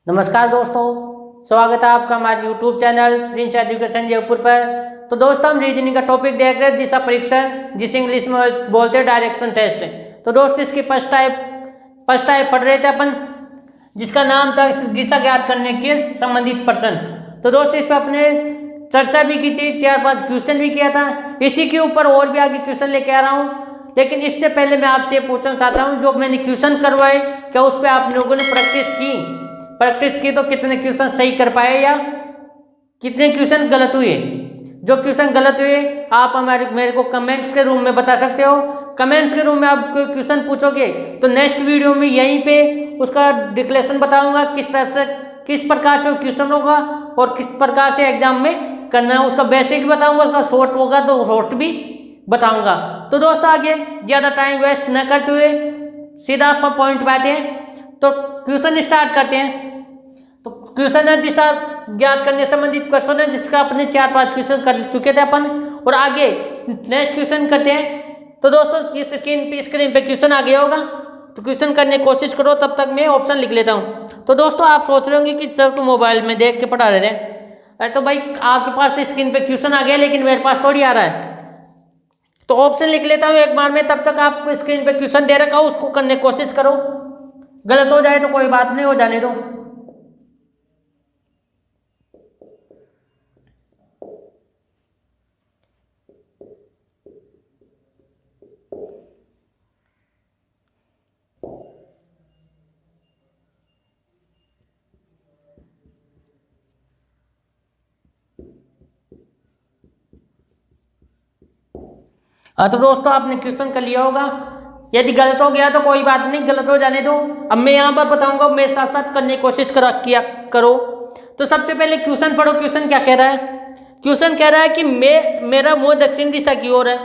नमस्कार दोस्तों, स्वागत है आपका हमारे YouTube channel Prince education Jaipur पर। तो दोस्तों हम रीजनिंग का टॉपिक देख रहे हैं, दिशा परीक्षण, जिसे इंग्लिश में बोलते हैं डायरेक्शन टेस्ट। तो दोस्तों इसकी फर्स्ट टाइप पढ़ रहे थे अपन, जिसका नाम था दिशा ज्ञात करने के संबंधित प्रश्न। तो दोस्तों इस पर अपने चर्चा भी की थी, 4-5 क्वेश्चन भी किया था। इसी के ऊपर और भी आगे क्वेश्चन लेके आ रहा हूँ, लेकिन इससे पहले मैं आपसे पूछना चाहता हूँ, जो मैंने क्वेश्चन करवाए क्या उस पर आप लोगों ने प्रैक्टिस की तो कितने क्वेश्चन सही कर पाए या कितने क्वेश्चन गलत हुए। जो क्वेश्चन गलत हुए आप मेरे को कमेंट्स के रूम में बता सकते हो। कमेंट्स के रूम में आप कोई क्वेश्चन पूछोगे तो नेक्स्ट वीडियो में यहीं पे उसका डिक्लेरेशन बताऊंगा, किस प्रकार से क्वेश्चन होगा और किस प्रकार से एग्जाम में करना है। उसका बेसिक बताऊंगा, उसका शॉर्ट होगा तो शॉर्ट भी बताऊंगा। तो दोस्तों आगे ज़्यादा टाइम वेस्ट न करते हुए सीधा अपन पॉइंट पे आते हैं। तो क्वेश्चन स्टार्ट करते हैं। तो क्वेश्चन है दिशा ज्ञात करने संबंधित क्वेश्चन है, जिसका अपने 4-5 क्वेश्चन कर चुके थे अपन, और आगे नेक्स्ट क्वेश्चन करते हैं। तो दोस्तों स्क्रीन पे क्वेश्चन आ गया होगा, तो क्वेश्चन करने की कोशिश करो, तब तक मैं ऑप्शन लिख लेता हूँ। तो दोस्तों आप सोच रहे होंगे कि सर तो मोबाइल में देख के पढ़ा रहे थे। अरे तो भाई आपके पास तो स्क्रीन पे क्वेश्चन आ गया, लेकिन मेरे पास थोड़ी आ रहा है। तो ऑप्शन लिख लेता हूँ एक बार में, तब तक आप स्क्रीन पे क्वेश्चन दे रखा हो, उसको करने की कोशिश करो। गलत हो जाए तो कोई बात नहीं, हो जाने दो। हाँ तो दोस्तों आपने क्वेश्चन कर लिया होगा। यदि गलत हो गया तो कोई बात नहीं, गलत हो जाने दो। अब मैं यहाँ पर बताऊंगा, मेरे साथ साथ करने की कोशिश किया करो। तो सबसे पहले क्वेश्चन पढ़ो। क्वेश्चन क्या कह रहा है? क्वेश्चन कह रहा है कि मेरा मुंह दक्षिण दिशा की ओर है।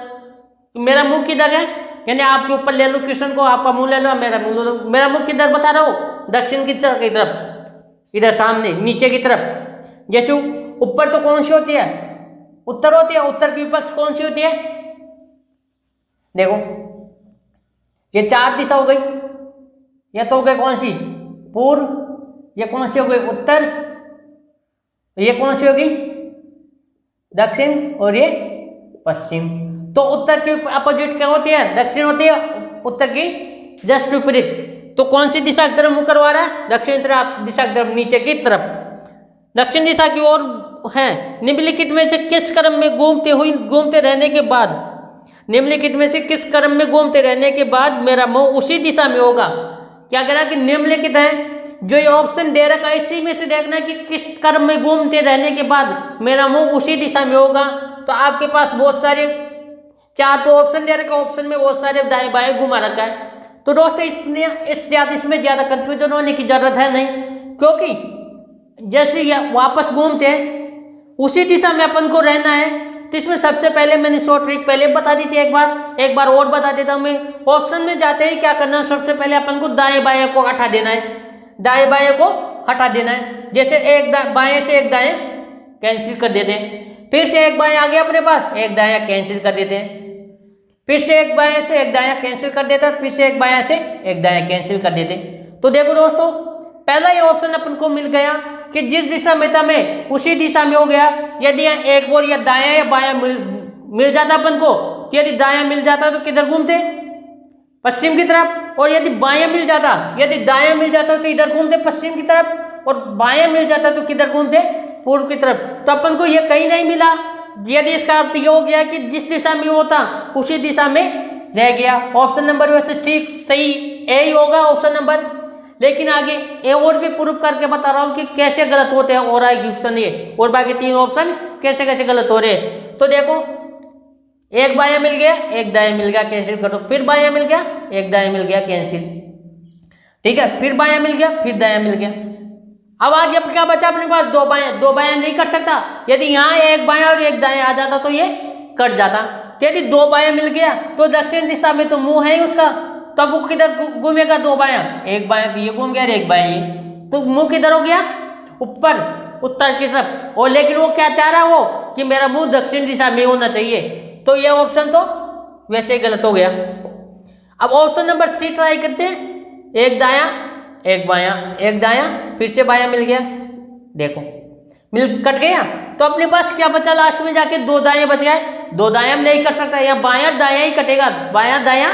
मेरा मुंह किधर है, यानी आपके ऊपर ले लो क्वेश्चन को, आपका मुंह ले लो, मेरा मुंह ले लो। मेरा मुंह किधर बता रहा हो? दक्षिण की दिशा की तरफ, इधर सामने नीचे की तरफ। जैसे ऊपर तो कौन सी होती है? उत्तर होती है। उत्तर की विपक्ष कौन सी होती है? देखो ये 4 दिशा हो गई। ये तो हो गई कौन सी? पूर्व। ये कौन सी हो गई? उत्तर। ये कौन सी होगी? दक्षिण। और ये पश्चिम। तो उत्तर की अपोजिट क्या होती है? दक्षिण होती है। उत्तर की जस्ट विपरीत। तो कौन सी दिशा की तरफ मुंह करवा रहा है? दक्षिण दिशा की तरफ, नीचे की तरफ, दक्षिण दिशा की ओर है। निम्नलिखित में से किस क्रम में घूमते रहने के बाद, निम्नलिखित में से किस क्रम में घूमते रहने के बाद मेरा मुंह उसी दिशा में होगा? क्या कह रहा है कि निम्नलिखित है, जो ये ऑप्शन दे रखा है इसी में से देखना है कि किस क्रम में घूमते रहने के बाद मेरा मुंह उसी दिशा में होगा। तो आपके पास बहुत सारे 4 तो ऑप्शन दे रखा है, ऑप्शन में बहुत सारे दाएं बाएं घुमा रखा है। तो दोस्तों इसमें ज्यादा कंफ्यूजन होने की जरूरत है नहीं, क्योंकि जैसे वापस घूमते हैं उसी दिशा में अपन को रहना है। तो इसमें सबसे पहले मैंने शॉर्ट ट्रिक पहले बता दी थी, एक बार और बता देता हूं मैं। ऑप्शन में जाते ही क्या करना है? सबसे पहले अपन को दाएं बाएं को हटा देना है। दाएं बाएं को हटा देना है। जैसे एक बाएं से एक दाएं कैंसिल कर देते हैं, फिर से एक बाएं आ गया अपने पास, एक दायां कैंसिल कर देते हैं, फिर से एक बाएं से एक दायां कैंसिल कर देता है, फिर से एक बायां से एक दायां कैंसिल कर देते। तो देखो दोस्तों, पहला ये ऑप्शन अपन को मिल गया कि जिस दिशा में था मैं उसी दिशा में हो गया। यदि एक बार या दायां या बायां मिल जाता अपन को, तो यदि दायां मिल जाता तो किधर घूमते? पश्चिम की तरफ। और यदि दायां मिल जाता तो इधर घूमते पश्चिम की तरफ, और बायां मिल जाता तो किधर घूमते? पूर्व की तरफ। तो अपन को ये कहीं नहीं मिला। यदि इसका अर्थ ये हो गया कि जिस दिशा में होता उसी दिशा में रह गया। ऑप्शन नंबर वैसे ठीक सही ए ही होगा, ऑप्शन नंबर। लेकिन आगे ए और भी प्रूफ करके बता रहा हूं कि कैसे गलत होते हैं, और आगे ऑप्शन ये और बाकी 3 ऑप्शन कैसे कैसे गलत हो रहे हैं। तो देखो, एक बायां मिल गया, एक दायां मिल गया, कैंसिल कर दो। फिर बायां मिल गया, एक दायां मिल गया, कैंसिल। ठीक है, फिर बायां मिल गया, फिर दायां मिल गया। अब आगे अब क्या बचा अपने पास? 2 बायां नहीं कर सकता। यदि यहाँ एक बायां और एक दायां आ जाता तो ये कट जाता। यदि 2 बायां मिल गया तो दक्षिण दिशा में तो मुंह है ही उसका, तब वो किधर घूमेगा? 2 बायां, एक बायां तो ये घूम गया, एक बायां ये, तो मुंह किधर हो गया? ऊपर, उत्तर की तरफ। और लेकिन वो क्या चाह रहा है वो कि मेरा मुंह दक्षिण दिशा में होना चाहिए। तो ये ऑप्शन तो वैसे ही गलत हो गया। अब ऑप्शन नंबर सी ट्राई करते हैं। एक दायां एक बायां, एक दायां, फिर से बायां मिल गया, देखो मिल कट गया। तो अपने पास क्या बचा लास्ट में जाके, दो दाएं बच गए। दो दाएं हम नहीं कट सकता, यहाँ बायां दायां ही कटेगा, बायां दायां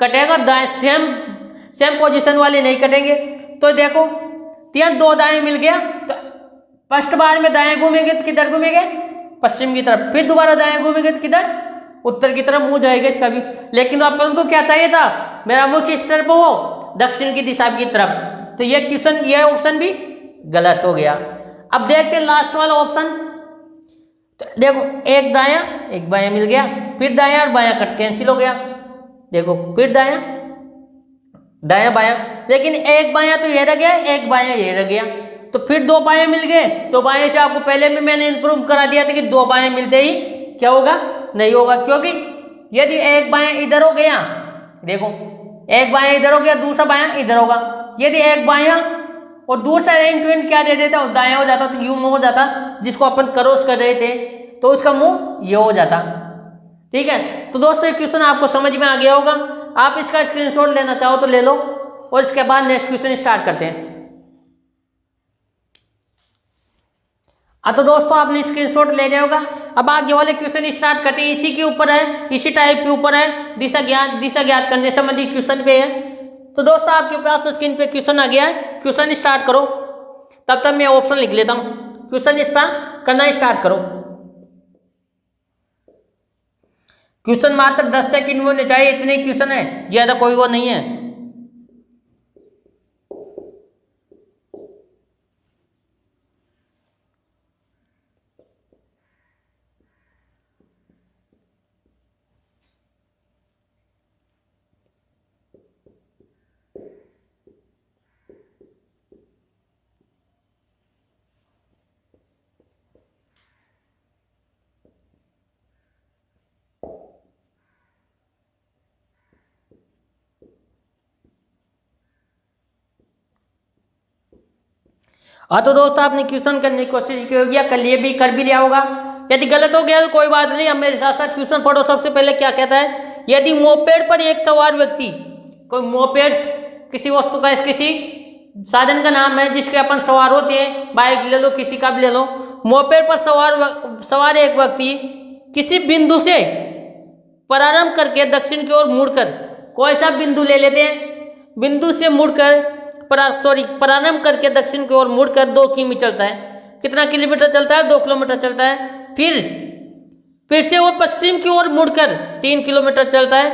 कटेगा, दाएं सेम पोजीशन वाले नहीं कटेंगे। तो देखो यहाँ दो दाएं मिल गया, तो फर्स्ट बार में दाएं घूमेंगे तो किधर घूमेंगे, पश्चिम की तरफ, फिर दोबारा दाएं घूमेंगे तो किधर, उत्तर की तरफ मुंह जाएगा इसका भी। लेकिन अपन को क्या चाहिए था, मेरा मुंह किस तरफ हो, दक्षिण की दिशा की तरफ। तो ये क्वेश्चन, ये ऑप्शन भी गलत हो गया। अब देखते हैं लास्ट वाला ऑप्शन। तो देखो एक दायां एक बायां मिल गया, फिर दायां और बायां कट कैंसिल हो गया, देखो फिर दायां दायां बायां, लेकिन एक बायां तो ये रह गया, एक बायां ये रह गया, तो फिर दो बायां मिल गए। तो बाएं से आपको पहले में मैंने इंप्रूव करा दिया था कि दो बायां मिलते ही क्या होगा, नहीं होगा, क्योंकि यदि एक बायां इधर हो गया, देखो एक बायां इधर हो गया, दूसरा बायां इधर होगा। यदि एक बायां और दूसरा एंड टू एंड क्या दे देता, दायां हो जाता, तो यू मुंह हो जाता, जिसको अपन क्रॉस कर रहे थे, तो उसका मुंह ये हो जाता। ठीक है, तो दोस्तों ये क्वेश्चन आपको समझ में आ गया होगा। आप इसका स्क्रीनशॉट लेना चाहो तो ले लो, और इसके बाद नेक्स्ट क्वेश्चन स्टार्ट करते हैं। तो दोस्तों आपने स्क्रीनशॉट ले लिया होगा। अब आगे वाले क्वेश्चन स्टार्ट करते हैं। इसी के ऊपर है, इसी टाइप के ऊपर है, दिशा ज्ञात करने संबंधी क्वेश्चन पे है। तो दोस्तों आपके पास स्क्रीन पे क्वेश्चन आ गया है, क्वेश्चन स्टार्ट करो। तब तक मैं ऑप्शन लिख लेता हूं, क्वेश्चन इसका करना स्टार्ट करो। क्वेश्चन मात्र 10 सेकंड में होने चाहिए, इतने क्वेश्चन है, ज्यादा कोई वो नहीं है। तो दोस्तों आपने क्वेश्चन करने की कोशिश की होगी, कर लिए भी, कर भी लिया होगा। यदि गलत हो गया तो कोई बात नहीं, अब मेरे साथ साथ क्वेश्चन पढ़ो। सबसे पहले क्या कहता है, यदि मोपेड पर एक सवार व्यक्ति, कोई मोपेड किसी वस्तु का, किसी साधन का नाम है जिसके अपन सवार होते हैं, बाइक ले लो, किसी का भी ले लो। मोपेड पर सवार एक व्यक्ति किसी बिंदु से प्रारंभ करके दक्षिण की ओर मुड़कर, कोई सा बिंदु ले लेते हैं, बिंदु से मुड़कर प्रारंभ करके दक्षिण की ओर मुड़कर 2 किमी चलता है। कितना किलोमीटर चलता है, 2 किलोमीटर चलता है। फिर से वो पश्चिम की ओर मुड़कर 3 किलोमीटर चलता है,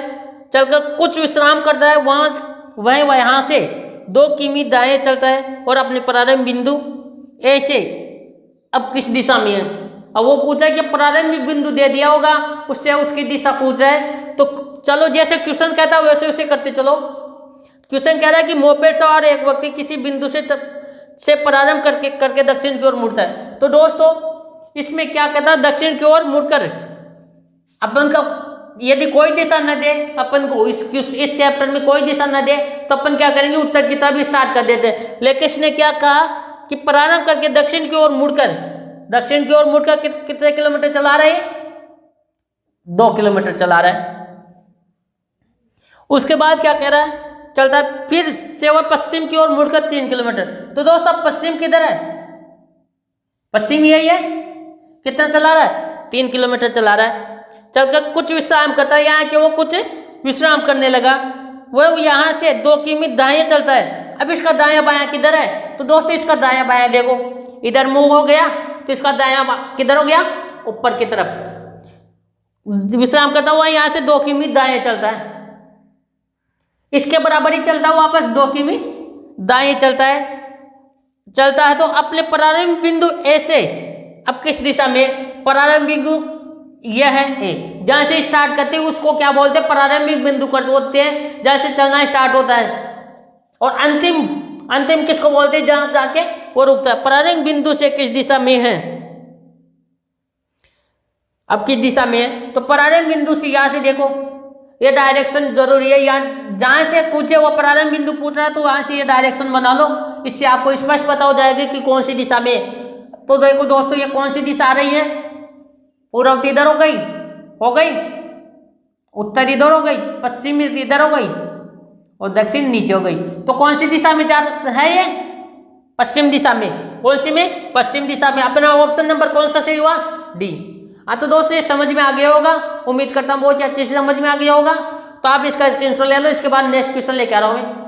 चलकर कुछ विश्राम करता है, वह यहाँ से 2 किमी दाएं चलता है और अपने प्रारंभ बिंदु ऐसे अब किस दिशा में है। अब वो पूछा कि प्रारंभिक बिंदु दे दिया होगा, उससे उसकी दिशा पूछ रहा है। तो चलो जैसे क्वेश्चन कहता है वैसे उसे करते चलो। क्वेश्चन कह रहा है कि मोपेड सवार एक व्यक्ति किसी बिंदु से प्रारंभ करके दक्षिण की ओर मुड़ता है। तो दोस्तों इसमें क्या कहता है, दक्षिण की ओर मुड़कर अपन का यदि कोई दिशा न दे, अपन को इस चैप्टर में कोई दिशा न दे, तो अपन क्या करेंगे, उत्तर की तरफ स्टार्ट कर देते हैं। लेकिन इसने क्या कहा कि प्रारंभ करके दक्षिण की ओर मुड़कर कितने किलोमीटर चला रहे हैं, 2 किलोमीटर चला रहा है। उसके बाद क्या कह रहा है, चलता है फिर से वह पश्चिम की ओर मुड़कर 3 किलोमीटर। तो दोस्तों पश्चिम किधर है, पश्चिम यही है, कितना चला रहा है, 3 किलोमीटर चला रहा है। चलकर कुछ विश्राम करता है, यहाँ के वो कुछ विश्राम करने लगा, वह यहाँ से 2 किमी दाएं चलता है। अब इसका दायां बायां किधर है, तो दोस्तों इसका दायां बायां देखो, इधर मुंह हो गया तो इसका दायां किधर हो गया, ऊपर की तरफ विश्राम करता हुआ यहाँ से 2 किमी दाएं चलता है। इसके बराबर ही चलता है, वापस 2 किमी दाएं चलता है तो अपने प्रारंभ बिंदु ए से अब किस दिशा में, प्रारंभ बिंदु यह है ए, जहां से स्टार्ट करते हैं उसको क्या बोलते हैं, प्रारंभिक बिंदु कर बोलते हैं, जहां से चलना स्टार्ट होता है। और अंतिम किसको बोलते हैं, जहां जाके वो रुकता है। प्रारंभ बिंदु से किस दिशा में है, अब किस दिशा में है, तो प्रारंभ बिंदु से यहां से देखो ये डायरेक्शन जरूरी है, यहाँ जहां से पूछे वो प्रारंभ बिंदु पूछ रहा है तो वहां से ये डायरेक्शन बना लो, इससे आपको स्पष्ट पता हो जाएगा कि कौन सी दिशा में। तो देखो दोस्तों ये कौन सी दिशा आ रही है, पूर्व इधर हो गई, उत्तर इधर हो गई, पश्चिम इधर हो गई, और दक्षिण नीचे हो गई। तो कौन सी दिशा में जा है ये? पश्चिम दिशा में। कौन सी में? पश्चिम दिशा में। अपना ऑप्शन नंबर कौन सा सही हुआ? डी। हाँ तो दोस्तों ये समझ में आ गया होगा, उम्मीद करता हूँ बहुत ही अच्छे से समझ में आ गया होगा। तो आप इसका स्क्रीनशॉट ले लो, इसके बाद नेक्स्ट क्वेश्चन लेके आ रहा हूँ मैं।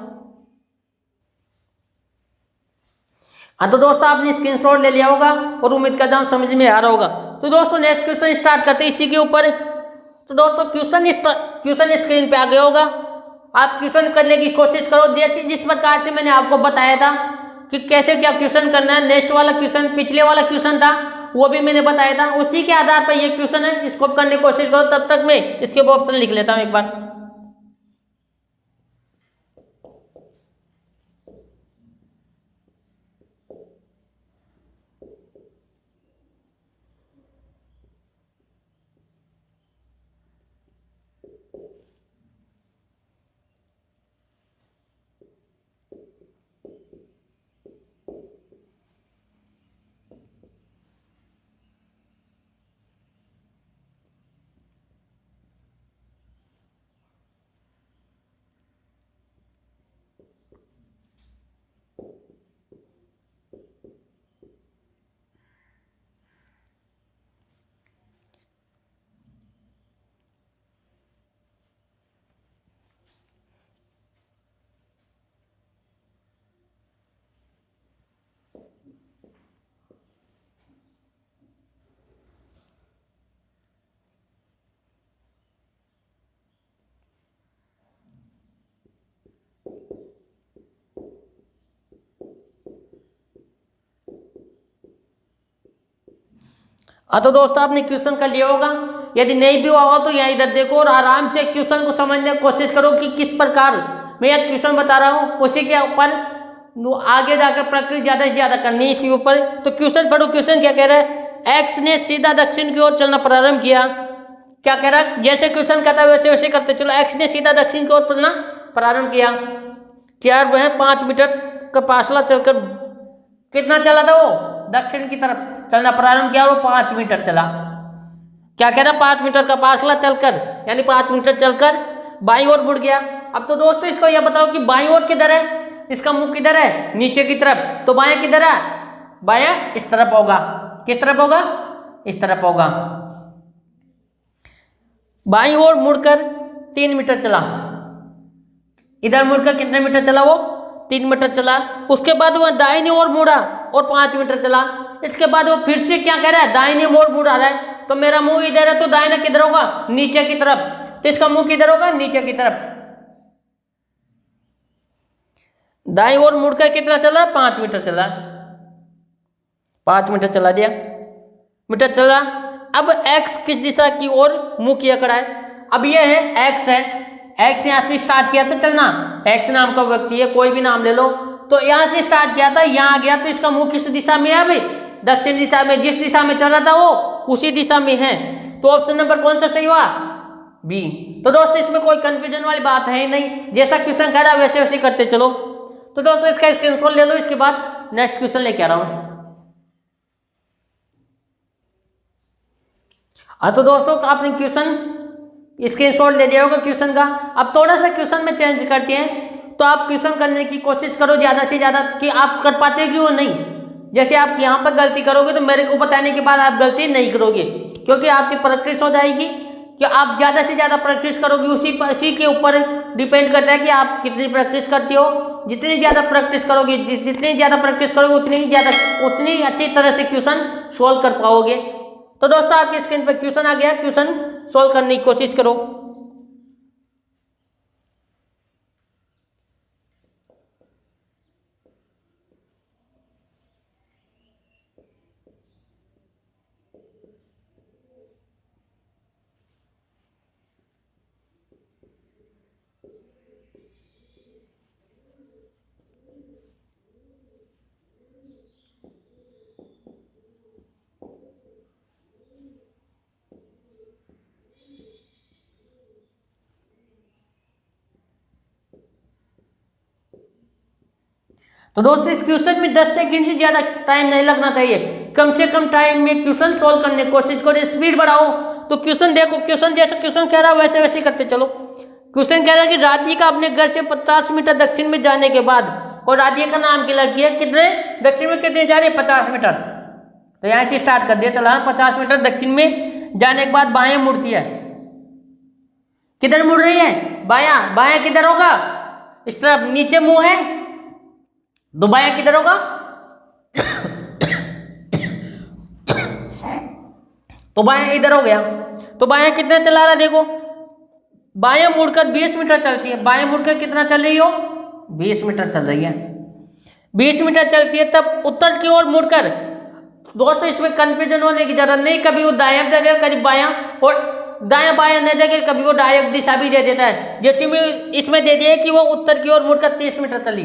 हाँ तो दोस्तों आपने स्क्रीनशॉट ले लिया होगा और उम्मीद करता हूँ समझ में आ रहा होगा। तो दोस्तों नेक्स्ट क्वेश्चन स्टार्ट करते हैं इसी के ऊपर। तो दोस्तों क्वेश्चन स्क्रीन पे आ गया होगा, आप क्वेश्चन करने की कोशिश करो जैसे जिस प्रकार से मैंने आपको बताया था कि कैसे क्या क्वेश्चन करना है। नेक्स्ट वाला क्वेश्चन, पिछले वाला क्वेश्चन था वो भी मैंने बताया था, उसी के आधार पर ये क्वेश्चन है, इसको करने की कोशिश करो। तब तक मैं इसके ऑप्शन लिख लेता हूँ एक बार। हाँ तो दोस्तों आपने क्वेश्चन कर लिया होगा, यदि नहीं भी हुआ हो तो यहाँ इधर देखो और आराम से क्वेश्चन को समझने की कोशिश करो कि किस प्रकार मैं यह क्वेश्चन बता रहा हूँ उसी के ऊपर आगे जाकर प्रक्रिया ज़्यादा से ज़्यादा करनी है इसके ऊपर। तो क्वेश्चन पढ़ो, क्वेश्चन क्या कह रहा है? एक्स ने सीधा दक्षिण की ओर चलना प्रारंभ किया। क्या कह रहा है? जैसे क्वेश्चन कहता है वैसे वैसे करते चलो। एक्स ने सीधा दक्षिण की ओर चलना प्रारंभ किया, क्या वह 5 मीटर का फासला चलकर कितना चला था वो? दक्षिण की तरफ चलना प्रारंभ किया और वो 5 मीटर चला। क्या कह रहा है? 5 मीटर का फासला चलकर, यानी 5 मीटर चलकर बाईं ओर मुड़ गया। अब तो दोस्तों इसको यह बताओ कि बाईं ओर किधर है? इसका मुख किधर है? नीचे की तरफ। तो बायां किधर है? बायां इस तरफ होगा। किस तरफ होगा? इस तरफ होगा। बाईं ओर मुड़कर 3 मीटर चला। इधर मुड़कर कितने मीटर चला वो? 3 मीटर चला। उसके बाद वह दाहिनी ओर मुड़ा और 5 मीटर चला। इसके बाद वो फिर से क्या कह रहा है? दाहिनी ओर मुड़ा रहा है। तो मेरा मुंह इधर है तो दाहिना किधर होगा? नीचे की तरफ। तो इसका मुंह किधर होगा? नीचे की तरफ। दाईं ओर मुड़कर कितना चला? 5 मीटर चला। 5 मीटर चला दिया, मीटर चला। अब एक्स किस दिशा की ओर मुंह किया खड़ा है? अब यह है एक्स है, एक्स यहाँ से स्टार्ट किया था चलना। एक्स नाम का व्यक्ति है, कोई भी नाम ले लो। तो यहाँ से स्टार्ट किया था, यहाँ गया, तो इसका मुंह किस दिशा में है? अभी दक्षिण दिशा में। जिस दिशा में चल रहा था वो उसी दिशा में है। तो ऑप्शन नंबर कौन सा सही हुआ? बी। तो दोस्तों इसमें कोई कंफ्यूजन वाली बात है ही नहीं, जैसा क्वेश्चन कह रहा है वैसे वैसे करते चलो। तो दोस्तों इसका स्क्रीनशॉट ले लो, इसके बाद नेक्स्ट क्वेश्चन लेके आ रहा हूँ। हाँ तो दोस्तों आपने क्वेश्चन स्क्रीनशॉट ले लिया होगा क्वेश्चन का। अब थोड़ा सा क्वेश्चन में चेंज करते हैं, तो आप क्वेश्चन करने की कोशिश करो ज़्यादा से ज़्यादा कि आप कर पाते क्यों नहीं। जैसे आप यहाँ पर गलती करोगे तो मेरे को बताने के बाद आप गलती नहीं करोगे, क्योंकि आपकी प्रैक्टिस हो जाएगी। कि आप ज़्यादा से ज़्यादा प्रैक्टिस करोगे उसी के ऊपर डिपेंड करता है कि आप कितनी प्रैक्टिस करते हो। जितनी ज़्यादा प्रैक्टिस करोगे, जितनी ज़्यादा प्रैक्टिस करोगे उतनी अच्छी तरह से क्वेश्चन सोल्व कर पाओगे। तो दोस्तों आपकी स्क्रीन पर क्वेश्चन आ गया, क्वेश्चन सोल्व करने की कोशिश करो। तो दोस्तों इस क्वेश्चन में 10 सेकंड से ज़्यादा टाइम नहीं लगना चाहिए। कम से कम टाइम में क्वेश्चन सोल्व करने की कोशिश करो, स्पीड बढ़ाओ। तो क्वेश्चन देखो, क्वेश्चन जैसा क्वेश्चन कह रहा है वैसे वैसे करते चलो। क्वेश्चन कह रहा है कि राधिका अपने घर से 50 मीटर दक्षिण में जाने के बाद, और राधिका का नाम की लड़की है, कितने दक्षिण में कितने जा रहे हैं 50 मीटर। तो यहाँ से स्टार्ट कर दिया चला 50 मीटर दक्षिण में जाने के बाद बाएं मुड़ती है। किधर मुड़ रही है? बायां। बायां किधर होगा? इस तरफ नीचे मुंह है, तो बायां किधर होगा? तो बायां इधर हो गया। तो बायां कितना चला रहा है देखो, बायां मुड़कर 20 मीटर चलती है। बायां मुड़कर कितना चल रही हो? 20 मीटर चल रही है। 20 मीटर चलती है, तब उत्तर की ओर मुड़कर, दोस्तों इसमें कंफ्यूजन होने की जरूरत नहीं, कभी वो दायां देगा कभी बायां, और दायां बायां नहीं देगा, कभी वो डायरेक्ट दिशा भी दे देता है। जैसे में इसमें दे दिया कि वो उत्तर की ओर मुड़कर 30 मीटर चली।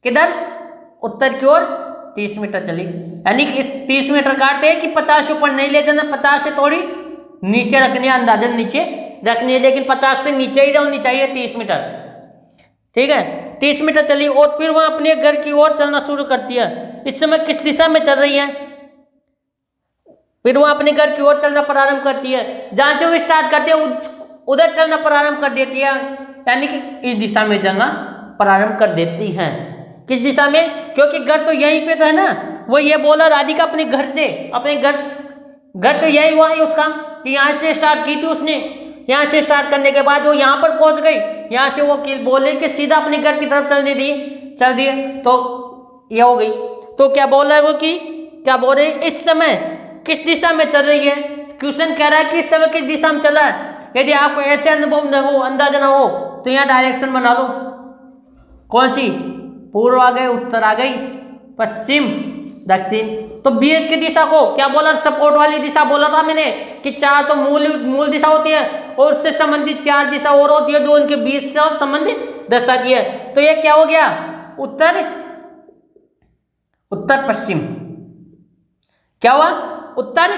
किधर? उत्तर की ओर 30 मीटर चली, यानी कि इस 30 मीटर काटते हैं कि 50 ऊपर नहीं ले जाना, 50 से थोड़ी नीचे रखनी है, अंदाजन नीचे रखनी है, लेकिन 50 से नीचे ही होनी चाहिए 30 मीटर। ठीक है, 30 मीटर चली और फिर वह अपने घर की ओर चलना शुरू करती है। इस समय किस दिशा में चल रही है? फिर वह अपने घर की ओर चलना प्रारंभ करती है। जहां से वो स्टार्ट करती है उधर चलना प्रारंभ कर देती है, यानी कि इस दिशा में चलना प्रारंभ कर देती है। किस दिशा में? क्योंकि घर तो यहीं पे तो है ना। वो ये बोला राधिका अपने घर से, अपने घर तो यही हुआ है उसका, कि यहाँ से स्टार्ट की थी उसने। यहाँ से स्टार्ट करने के बाद वो यहाँ पर पहुंच गई। यहाँ से वो बोले कि सीधा अपने घर की तरफ चल दिए, तो ये हो गई। तो क्या बोल रहा है वो, कि क्या बोल रहे इस समय किस दिशा में चल रही है? क्वेश्चन कह रहा है कि इस समय किस दिशा में चल रहा है। यदि आपको ऐसे अनुभव न हो, अंदाजा ना हो, तो यहाँ डायरेक्शन बना लो। कौन सी? पूर्व आ गई, उत्तर आ गई, पश्चिम, दक्षिण। तो बीच की दिशा को क्या बोला? सपोर्ट वाली दिशा बोला था मैंने, कि 4 तो मूल दिशा होती है, और उससे संबंधित 4 दिशा और होती है जो उनके बीच से संबंधित दर्शाती है। तो ये क्या हो गया? उत्तर पश्चिम। क्या हुआ? उत्तर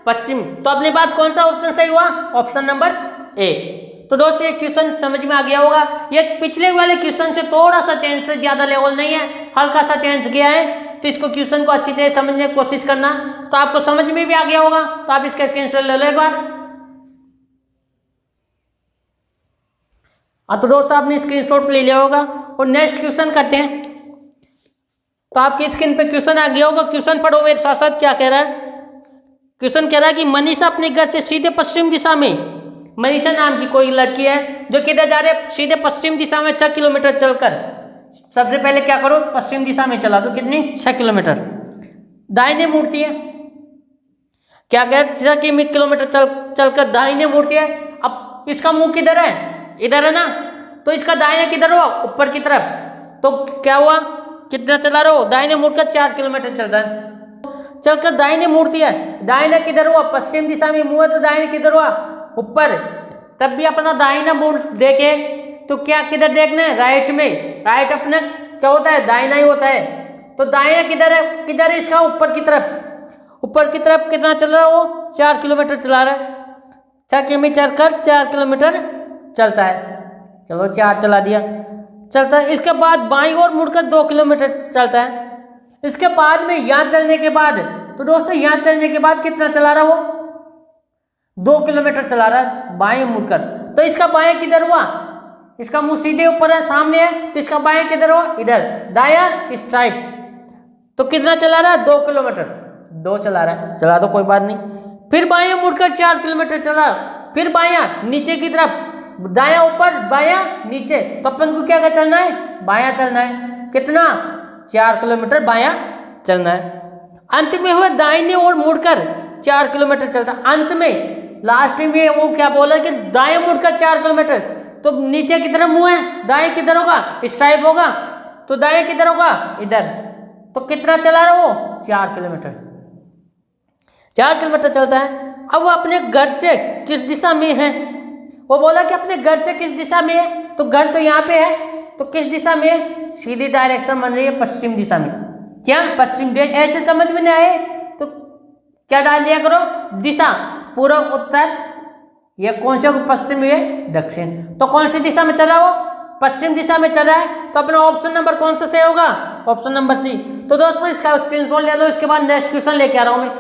पश्चिम। तो अपने पास कौन सा ऑप्शन सही हुआ? Option number A. तो दोस्तों ये क्वेश्चन समझ में आ गया होगा। ये पिछले वाले क्वेश्चन से थोड़ा सा चेंज, से ज्यादा लेवल नहीं है, हल्का सा चेंज किया है। तो इसको क्वेश्चन को अच्छी तरह समझने की कोशिश करना, तो आपको समझ में भी आ गया होगा। तो आप इसका स्क्रीनशॉट ले लो एक बार। तो दोस्तों आपने स्क्रीनशॉट ले लिया होगा, और नेक्स्ट क्वेश्चन करते हैं। तो आपकी स्क्रीन पे क्वेश्चन आ गया होगा। क्वेश्चन पढ़ो मेरे साथ साथ। क्या कह रहा है? क्वेश्चन कह रहा है कि मनीषा अपने घर से सीधे पश्चिम दिशा में, मनीषा नाम की कोई लड़की है जो किधर जा रही है? सीधे पश्चिम दिशा में 6 किलोमीटर चलकर। सबसे पहले क्या करो? पश्चिम दिशा में चला दो। कितनी? 6 किलोमीटर। दाहिने मुड़ती है। क्या कह रहे? 6 किलोमीटर चलकर दाहिने मुड़ती है। अब इसका मुंह किधर है? इधर है ना। तो इसका दाहिने किधर हुआ? ऊपर की तरफ। तो क्या हुआ? कितना चला रहा हो? दाहिने मुड़कर 4 किलोमीटर चल रहा है। चलकर दाहिने मुड़ती है। दाहिने किधर हुआ? पश्चिम दिशा में मुंह है, तो दाहिने किधर हुआ? ऊपर। तब भी अपना दाहिना मुड़ देखे तो क्या किधर देखना है? राइट में। राइट अपना क्या होता है? दाहिना ही होता है। तो दाहिना किधर है? किधर है इसका? ऊपर की तरफ। ऊपर की तरफ कितना चल रहा है वो? 4 किलोमीटर चला रहा है। 6 किमी चलकर 4 किलोमीटर चलता है। चलो 4 चला दिया, चलता है। इसके बाद बाईं ओर मुड़कर 2 किलोमीटर चलता है। इसके बाद में यहाँ चलने के बाद, तो दोस्तों यहाँ चलने के बाद कितना चला रहा वो? 2 किलोमीटर चला रहा है बाएं मुड़कर। तो इसका बाएं किधर हुआ? इसका मुंह सीधे ऊपर है, सामने है, तो इसका बाएं किधर हुआ? इधर। दाया इस टाइप। तो कितना चला रहा है? 2 किलोमीटर। 2 चला रहा है, चला दो कोई बात नहीं। फिर बाएं मुड़कर 4 किलोमीटर चला, फिर बायां नीचे की तरफ, दाया ऊपर, बायां नीचे। तो अपन को क्या चलना है? बायां चलना है। कितना? 4 किलोमीटर बायां चलना है। अंत में हुआ दाहिने ओर मुड़कर 4 किलोमीटर चलता। अंत में लास्ट में वो क्या बोला कि दाएं मुड़कर 4 किलोमीटर। तो नीचे की तरफ मुंह है, दाएं किधर होगा? इस टाइप होगा। तो दाएं किधर होगा? इधर। तो कितना चला रहा वो? 4 किलोमीटर। 4 किलोमीटर चलता है। अब वो अपने घर से किस दिशा में है? वो बोला कि अपने घर से किस दिशा में है। तो घर तो यहाँ पे है, तो किस दिशा में है? सीधी डायरेक्शन बन रही है पश्चिम दिशा में। क्या? पश्चिम दिशा। ऐसे समझ में नहीं आए तो क्या डाल दिया करो? दिशा। पूर्व, उत्तर, ये कौन से? पश्चिम, ये दक्षिण। तो कौन सी दिशा में चल रहा हो? पश्चिम दिशा में चल रहा है। तो अपना ऑप्शन नंबर कौन सा सही होगा? Option number C. तो दोस्तों इसका स्क्रीनशॉट ले लो। इसके बाद नेक्स्ट क्वेश्चन लेके आ रहा हूं मैं।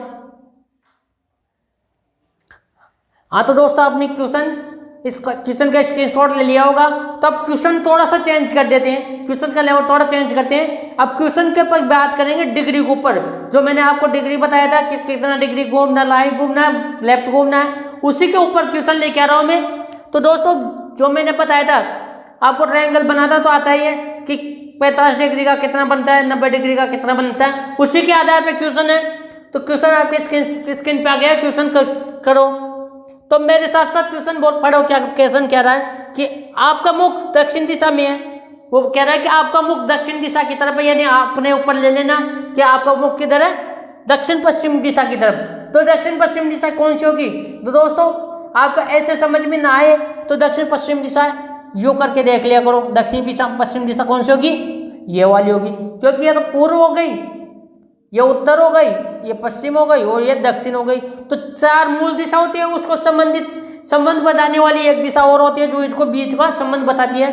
तो दोस्तों अपनी क्वेश्चन इस क्वेश्चन का स्क्रीनशॉट ले लिया होगा। तो अब क्वेश्चन थोड़ा सा चेंज कर देते हैं, क्वेश्चन का लेवल थोड़ा चेंज करते हैं। अब क्वेश्चन के ऊपर बात करेंगे डिग्री के ऊपर, जो मैंने आपको डिग्री बताया था कि कितना डिग्री घूमना, राइट घूमना है, लेफ्ट घूमना है, उसी के ऊपर क्वेश्चन लेके आ रहा हूँ मैं। तो दोस्तों जो मैंने बताया था आपको, ट्रायंगल बनाना तो आता ही है कि 45 डिग्री का कितना बनता है, 90 डिग्री का कितना बनता है, उसी के आधार पर क्वेश्चन है। तो क्वेश्चन आपके स्क्रीन पे आ गया, क्वेश्चन करो। तो मेरे साथ साथ क्वेश्चन बोल पढ़ो, क्या क्वेश्चन कह रहा है कि आपका मुख दक्षिण दिशा में है। वो कह रहा है कि आपका मुख दक्षिण दिशा की तरफ है, यानी अपने ऊपर ले लेना कि आपका मुख किधर है, दक्षिण पश्चिम दिशा की तरफ। तो दक्षिण पश्चिम दिशा कौन सी होगी? तो दोस्तों आपको ऐसे समझ में ना आए तो दक्षिण पश्चिम दिशा यू करके देख लिया करो। दक्षिण पश्चिम दिशा कौन सी होगी? ये वाली होगी, क्योंकि ये तो पूर्व हो गई, ये उत्तर हो गई, ये पश्चिम हो गई और ये दक्षिण हो गई। तो 4 मूल दिशा होती है, उसको संबंध बताने वाली एक दिशा और होती है जो इसको बीच का संबंध बताती है।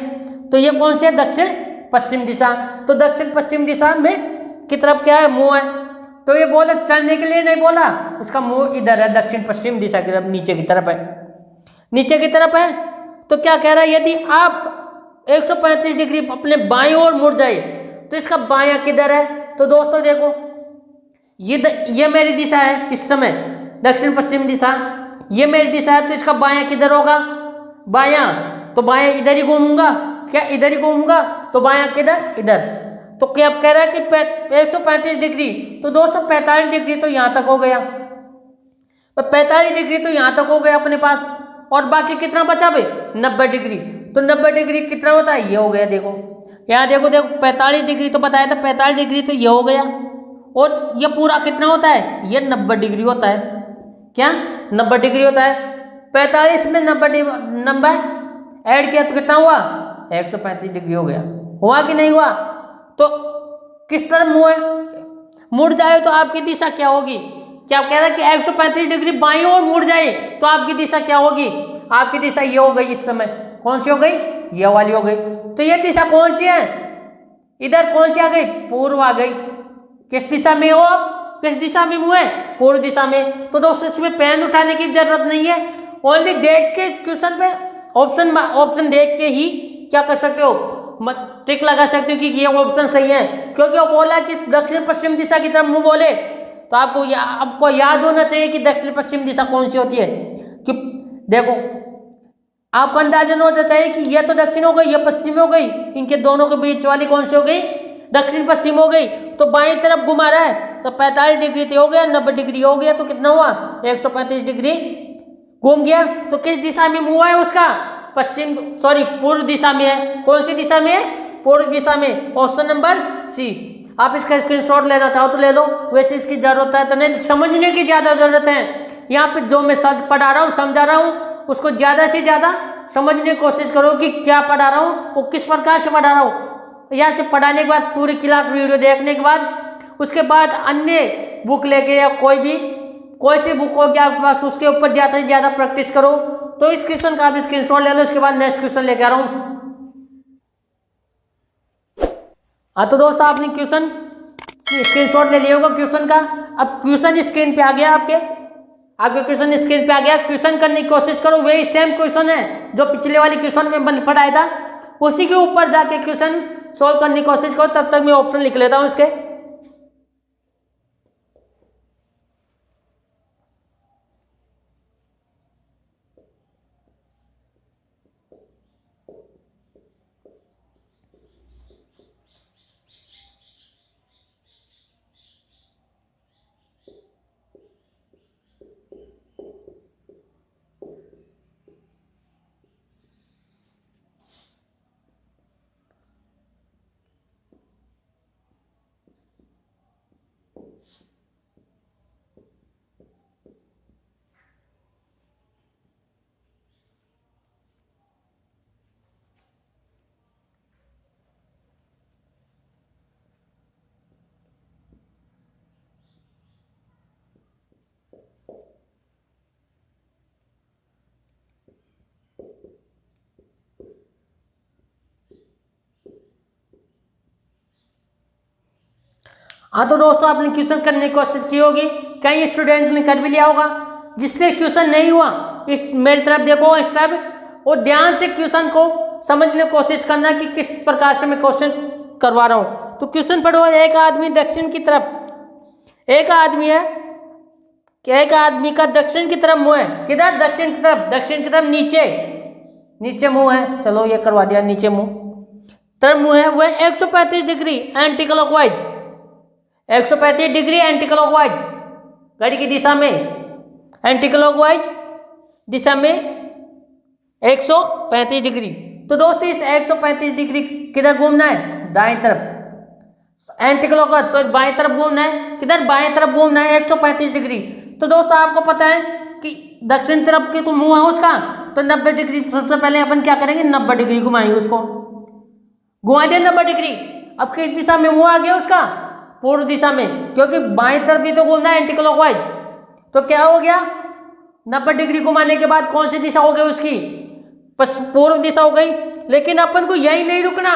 तो ये कौन सी है? दक्षिण पश्चिम दिशा। तो दक्षिण पश्चिम दिशा में की तरफ क्या है? मुंह है। तो ये बोला चलने के लिए नहीं बोला, उसका मुंह इधर है, दक्षिण पश्चिम दिशा की तरफ, नीचे की तरफ है, नीचे की तरफ है। तो क्या कह रहा है, यदि आप 135 डिग्री अपने बाईं ओर मुड़ जाए तो इसका बायां किधर है? तो दोस्तों देखो, ये मेरी दिशा है इस समय, दक्षिण पश्चिम दिशा, ये मेरी दिशा है। तो इसका बायां किधर होगा? बायां, तो बायां इधर ही घूमूंगा, क्या इधर ही घूमूंगा? तो बायां किधर? इधर। तो क्या कह रहा है कि 135 डिग्री, तो दोस्तों 45 डिग्री तो यहां तक हो गया, 45 डिग्री तो यहां तक हो गया अपने पास, और बाकी कितना बचा भाई? 90 डिग्री। तो 90 डिग्री कितना होता है? ये हो गया, देखो यहाँ देखो 45 डिग्री तो बताया था, 45 डिग्री तो ये हो गया, और ये पूरा कितना होता है? ये 90 डिग्री होता है। क्या 90 डिग्री होता है? 45 में 90 ऐड किया तो कितना हुआ? 135 डिग्री हो गया। हुआ कि नहीं हुआ? तो किस तरफ मुंह है? मुड़ जाए तो आपकी दिशा क्या होगी? क्या कह रहा है कि 135 डिग्री बाईं ओर मुड़ जाए तो आपकी दिशा क्या होगी? आपकी दिशा ये हो गई इस समय। कौन सी हो गई? ये वाली हो गई। तो ये दिशा कौन सी है? इधर कौन सी आ गई? पूर्व आ गई। किस दिशा में हो आप? किस दिशा में मुंह है? पूर्व दिशा में। तो दोस्तों इसमें पेन उठाने की जरूरत नहीं है, ओनली देख के क्वेश्चन पे ऑप्शन देख के ही क्या कर सकते हो? टिक लगा सकते हो कि ये ऑप्शन सही है, क्योंकि वो बोला कि दक्षिण पश्चिम दिशा की तरफ मुंह बोले, तो आपको याद होना चाहिए कि दक्षिण पश्चिम दिशा कौन सी होती है। कि देखो आपको अंदाजन होना चाहिए कि ये तो दक्षिण हो गई, ये पश्चिम हो गई, इनके दोनों के बीच वाली कौन सी हो गई? दक्षिण पश्चिम हो गई। तो बाईं तरफ घुमा रहा है तो 45 डिग्री तो हो गया, 90 डिग्री हो गया, तो कितना हुआ? 135 डिग्री घूम गया। तो किस दिशा में मुंह है उसका? पूर्व दिशा में है। कौन सी दिशा में है? पूर्व दिशा में। Option number C. आप इसका स्क्रीनशॉट लेना चाहो तो ले लो, वैसे इसकी जरूरत है तो नहीं, समझने की ज्यादा जरूरत है। यहाँ पे जो मैं शब्द पढ़ा रहा हूँ, समझा रहा हूँ, उसको ज्यादा से ज्यादा समझने की कोशिश करो कि क्या पढ़ा रहा हूँ, वो किस प्रकार से पढ़ा रहा हूँ। यहाँ से पढ़ाने के बाद पूरी क्लास वीडियो देखने के बाद उसके बाद अन्य बुक लेके या कोई सी बुक होगी आपके पास, उसके ऊपर ज़्यादा से ज़्यादा प्रैक्टिस करो। तो इस क्वेश्चन का आप स्क्रीनशॉट ले लो, उसके बाद नेक्स्ट क्वेश्चन लेके आ रहा हूँ। हाँ तो दोस्तों आपने क्वेश्चन स्क्रीनशॉट ले लिया होगा क्वेश्चन का। अब क्वेश्चन स्क्रीन पे आ गया, आपके क्वेश्चन स्क्रीन पे आ गया। क्वेश्चन करने की कोशिश करो, वही सेम क्वेश्चन है जो पिछले वाले क्वेश्चन में पढ़ाया था, उसी के ऊपर जाके क्वेश्चन सॉल्व करने की कोशिश करो। तब तक मैं ऑप्शन लिख लेता हूं इसके। हाँ तो दोस्तों आपने क्वेश्चन करने की कोशिश की होगी, कई स्टूडेंट ने कर भी लिया होगा। जिससे क्वेश्चन नहीं हुआ मेरी तरफ देखो स्टेप, और ध्यान से क्वेश्चन को समझने की कोशिश करना कि किस प्रकार से मैं क्वेश्चन करवा रहा हूं। तो क्वेश्चन पढ़ो, एक आदमी दक्षिण की तरफ, एक आदमी है कि एक आदमी का दक्षिण की तरफ मुंह है। किधर? दक्षिण की तरफ। दक्षिण की तरफ नीचे, नीचे मुंह है। चलो ये करवा दिया, नीचे मुंह तरफ मुंह है। वह 135 degree anti clockwise, 135 degree anti clockwise घड़ी की दिशा में, एंटी क्लॉकवाइज दिशा में 135 डिग्री। तो दोस्तों इस 135 डिग्री किधर घूमना है? दाएं तरफ। एंटी क्लॉकवाइज सॉरी बाएं तरफ घूमना है। किधर? बाएं तरफ घूमना है 135 डिग्री। तो दोस्तों आपको पता है कि दक्षिण तरफ की तो मुंह है उसका, तो 90 डिग्री सबसे पहले अपन क्या करेंगे? 90 डिग्री घुमाएंगे उसको, घुमा दिया 90 डिग्री। अब किस दिशा में मुंह आ गया उसका? पूर्व दिशा में, क्योंकि बाएं तरफ भी तो घूमना है एंटी क्लॉकवाइज। तो क्या हो गया? 90 डिग्री घुमाने के बाद कौन सी दिशा हो गई उसकी? पूर्व दिशा हो गई। लेकिन अपन को यही नहीं रुकना,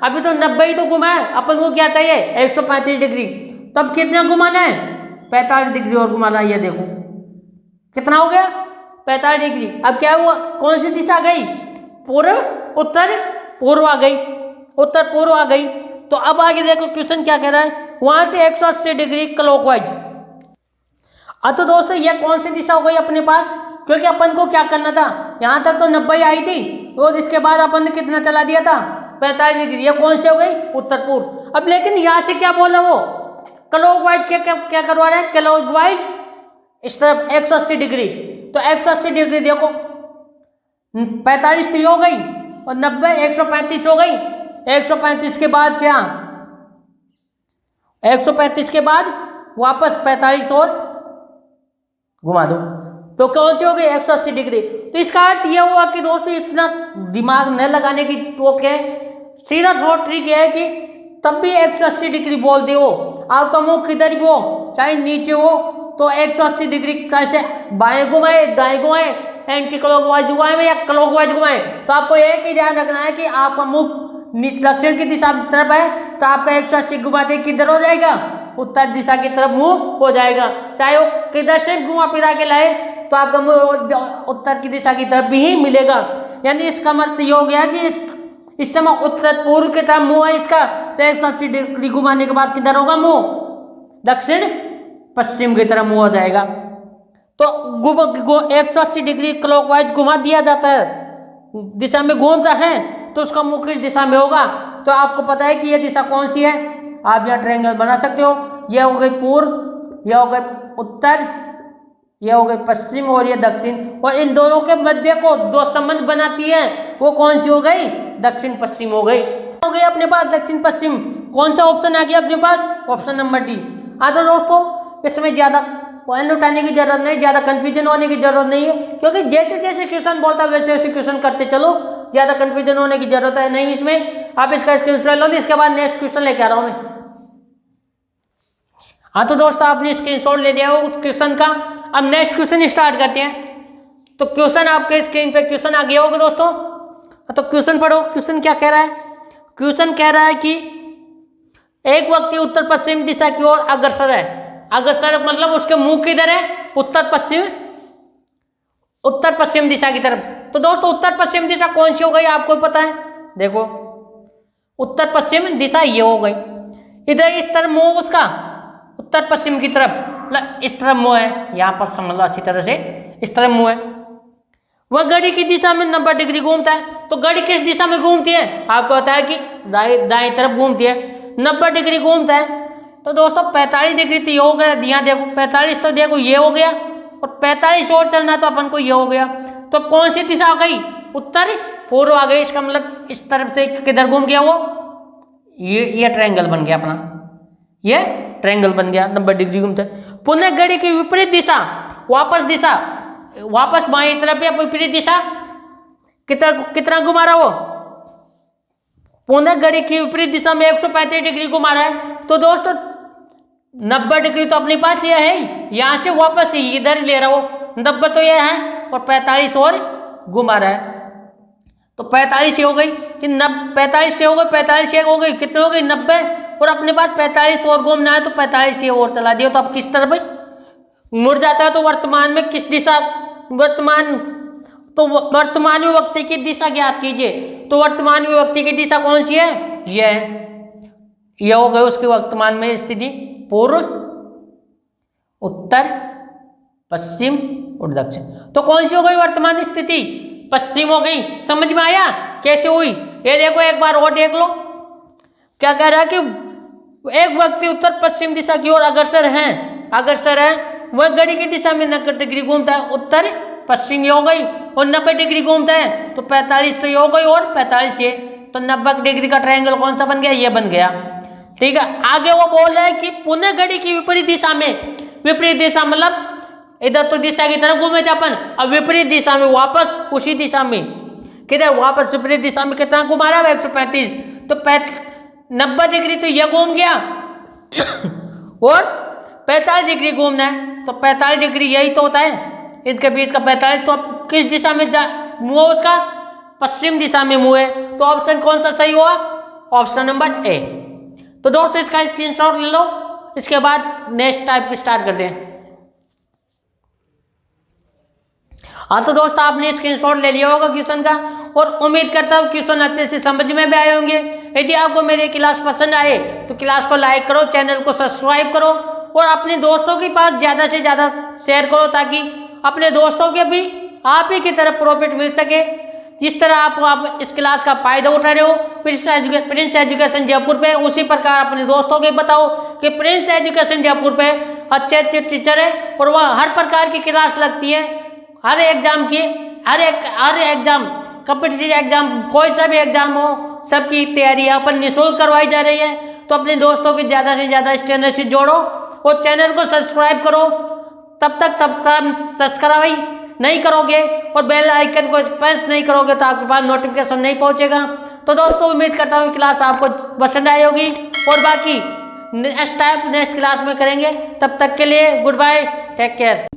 अभी तो 90 ही तो घुमाए, अपन को क्या चाहिए? 135 डिग्री। तब कितना घुमाना है? 45 डिग्री और घुमाना है। ये देखो कितना हो गया? 45 डिग्री। अब क्या हुआ? कौन सी दिशा आ गई? पूर्व, उत्तर पूर्व आ गई, उत्तर पूर्व आ गई। तो अब आगे देखो क्वेश्चन क्या कह रहा है, वहां से 180 डिग्री क्लॉकवाइज। तो दोस्तों ये कौन सी दिशा हो गई अपने पास? क्योंकि अपन को क्या करना था, यहां तक तो 90 आई थी और इसके बाद अपन ने कितना चला दिया था? 45 डिग्री। ये कौन सी हो गई? उत्तर पूर्व। अब लेकिन यहां से क्या बोला वो? क्लॉकवाइज क्या करवा रहा है? क्लॉकवाइज इस तरफ 180 डिग्री। तो 180 डिग्री देखो, 45 तो हो गई और 90 135 हो गई। 135 के बाद क्या? 135 के बाद वापस 45 और घुमा दो, तो कौन सी हो गई? 180 डिग्री। तो इसका अर्थ यह हुआ कि दोस्तों इतना दिमाग न लगाने की वो क्या है, सीधा थोड़ा ट्रिक है कि तब भी 180 डिग्री बोल दे हो, आपका मुंह किधर भी हो, चाहे नीचे हो, तो 180 डिग्री कैसे? बाएं घुमाए, दाएं घुमाए, एंटी क्लॉकवाइज घुमाए या क्लॉकवाइज घुमाए। तो आपको एक ही ध्यान रखना है कि आपका मुंह दक्षिण की दिशा की तरफ है, तो आपका 180 घुमाते किधर हो जाएगा? उत्तर दिशा की तरफ मुंह हो जाएगा। चाहे वो किधर से घुमा फिरा के लाए तो आपका मुंह उत्तर की दिशा की तरफ भी ही मिलेगा। यानी इसका मतलब ये हो गया कि इस समय उत्तर पूर्व की तरफ मुंह है इसका, तो 180 डिग्री घुमाने के बाद किधर होगा मुंह? दक्षिण पश्चिम की तरफ मुंह हो जाएगा। तो 180 डिग्री क्लॉकवाइज घुमा दिया जाता है, दिशा में घूमता है, तो उसका मुख किस दिशा में होगा? तो आपको पता है कि ये दिशा कौन सी है? आप यहाँ ट्रायंगल बना सकते हो। यह हो गई पूर्व, यह हो गई उत्तर, यह हो गई पश्चिम और ये दक्षिण। और इन दोनों के मध्य को दो संबंध बनाती है, वो कौन सी हो गई? दक्षिण पश्चिम हो गई। हो गई अपने पास दक्षिण पश्चिम। कौन सा ऑप्शन आ गया अपने पास? Option number D. तो दोस्तों इसमें ज्यादा पॉइंट उठाने की जरूरत नहीं, ज्यादा कंफ्यूजन होने की जरूरत नहीं है, क्योंकि जैसे जैसे क्वेश्चन बोलता है वैसे वैसे क्वेश्चन करते चलो, ज्यादा कंफ्यूजन होने की जरूरत है नहीं इसमें। आप इसका स्क्रीनशॉट लो, इसके बाद नेक्स्ट क्वेश्चन लेके आ रहा हूं मैं। तो दोस्तों आपने स्क्रीनशॉट ले लिया उस क्वेश्चन का। अब नेक्स्ट क्वेश्चन स्टार्ट करते हैं। तो क्वेश्चन आपके स्क्रीन पे क्वेश्चन आ गया होगा दोस्तों। तो क्वेश्चन पढ़ो, क्वेश्चन क्या कह रहा है? क्वेश्चन कह रहा है कि एक व्यक्ति उत्तर पश्चिम दिशा की ओर अग्रसर है। अग्रसर मतलब उसके मुंह किधर है? उत्तर पश्चिम दिशा की तरफ। तो दोस्तों उत्तर पश्चिम दिशा कौन सी हो गई आपको पता है? देखो उत्तर पश्चिम दिशा ये हो गई, इधर इस तरफ मुंह उसका उत्तर पश्चिम की तरफ, मतलब इस तरफ मुंह है, यहाँ पर समझ लो अच्छी तरह से, इस तरफ मुंह है। वह घड़ी की दिशा में 90 डिग्री घूमता है। तो घड़ी किस दिशा में घूमती है? आपको पता है कि दाएं तरफ घूमती है, 90 डिग्री घूमता है। तो दोस्तों 45 डिग्री तो ये हो गया, यहाँ देखो 45 तो देखो ये हो गया, और 45 और चलना तो अपन को ये हो गया। तो कौन सी दिशा आ गई? उत्तर पूर्व आ गई। इसका मतलब इस तरफ से किधर घूम गया वो? ये ट्रायंगल बन गया अपना, ये ट्रायंगल बन गया, 90 डिग्री घूमता है। पुनः घड़ी की विपरीत दिशा, वापस बाएं तरफ या विपरीत दिशा कितना घुमा रहा वो? पुनः घड़ी की विपरीत दिशा में 135 डिग्री घुमा रहा है। तो दोस्तों 90 डिग्री तो अपने पास ये है, यहां से वापस इधर ले रहा हो, 90 तो ये है और 45 और घुमा रहा है। तो 45 ये हो गई कि 45 से हो गई, 45 हो गई, कितने हो गई? 90, और अपने पास 45 और घूमना है, तो 45 ये और चला दिया। तो अब किस तरफ मुड़ जाता है? तो वर्तमान में किस दिशा? वर्तमान तो वर्तमान विभक्ति की दिशा ज्ञात कीजिए। तो वर्तमान विभक्ति की दिशा कौन सी है? यह है, यह हो गई उसकी वर्तमान में स्थिति, पूर्व, उत्तर, पश्चिम और दक्षिण। तो कौन सी हो गई वर्तमान स्थिति? पश्चिम हो गई। समझ में आया कैसे हुई? ये देखो एक बार और देख लो, क्या कह रहा है कि एक व्यक्ति उत्तर पश्चिम दिशा की ओर अग्रसर है, वह घड़ी की दिशा में 90 डिग्री घूमता है, उत्तर पश्चिम हो गई, और 90 डिग्री घूमता है तो 45 तो ये हो गई और 45 ये, तो 90 डिग्री का ट्रायंगल कौन सा बन गया? ये बन गया। ठीक है, आगे वो बोल रहा है कि पुनः घड़ी की विपरीत दिशा में, विपरीत दिशा मतलब इधर तो दिशा की तरफ घूमे थे अपन, अब विपरीत दिशा में वापस उसी दिशा में, किधर? वापस विपरीत दिशा में कितना घुमा रहा है? 135, तो 90 डिग्री तो ये घूम गया और 45 डिग्री घूमना है, तो 45 डिग्री यही तो होता है, इसके बीच का 45, तो अब किस दिशा में मुँह उसका? पश्चिम दिशा में मुँह है, तो ऑप्शन कौन सा सही हुआ? Option number A. तो दोस्तों इसका स्क्रीनशॉट ले लो, इसके बाद नेक्स्ट टाइप की स्टार्ट करते हैं। हाँ तो दोस्तों आपने स्क्रीनशॉट ले लिया होगा क्वेश्चन का, और उम्मीद करता हूँ क्वेश्चन अच्छे से समझ में भी आए होंगे। यदि आपको मेरी क्लास पसंद आए तो क्लास को लाइक करो, चैनल को सब्सक्राइब करो और अपने दोस्तों के पास ज़्यादा से ज़्यादा शेयर करो, ताकि अपने दोस्तों के भी आप ही की तरफ प्रॉफिट मिल सके। जिस तरह आप इस क्लास का फायदा उठा रहे हो प्रिंस एजुकेशन जयपुर पे, उसी प्रकार अपने दोस्तों को बताओ कि प्रिंस एजुकेशन जयपुर पे अच्छे अच्छे टीचर है और वह हर प्रकार की क्लास लगती है, हर एग्जाम की, हर एग्जाम, कॉम्पिटिटिव एग्जाम, कोई सा भी एग्जाम हो, सबकी तैयारी अपन निःशुल्क करवाई जा रही है। तो अपने दोस्तों की ज़्यादा से ज़्यादा इस चैनल से जोड़ो और चैनल को सब्सक्राइब करो। तब तक सब्सक्राइब नहीं करोगे और बेल आइकन को प्रेस नहीं करोगे तो आपके पास नोटिफिकेशन नहीं पहुंचेगा। तो दोस्तों उम्मीद करता हूँ क्लास आपको पसंद आई होगी, और बाकी नेक्स्ट क्लास में करेंगे। तब तक के लिए गुड बाय, टेक केयर।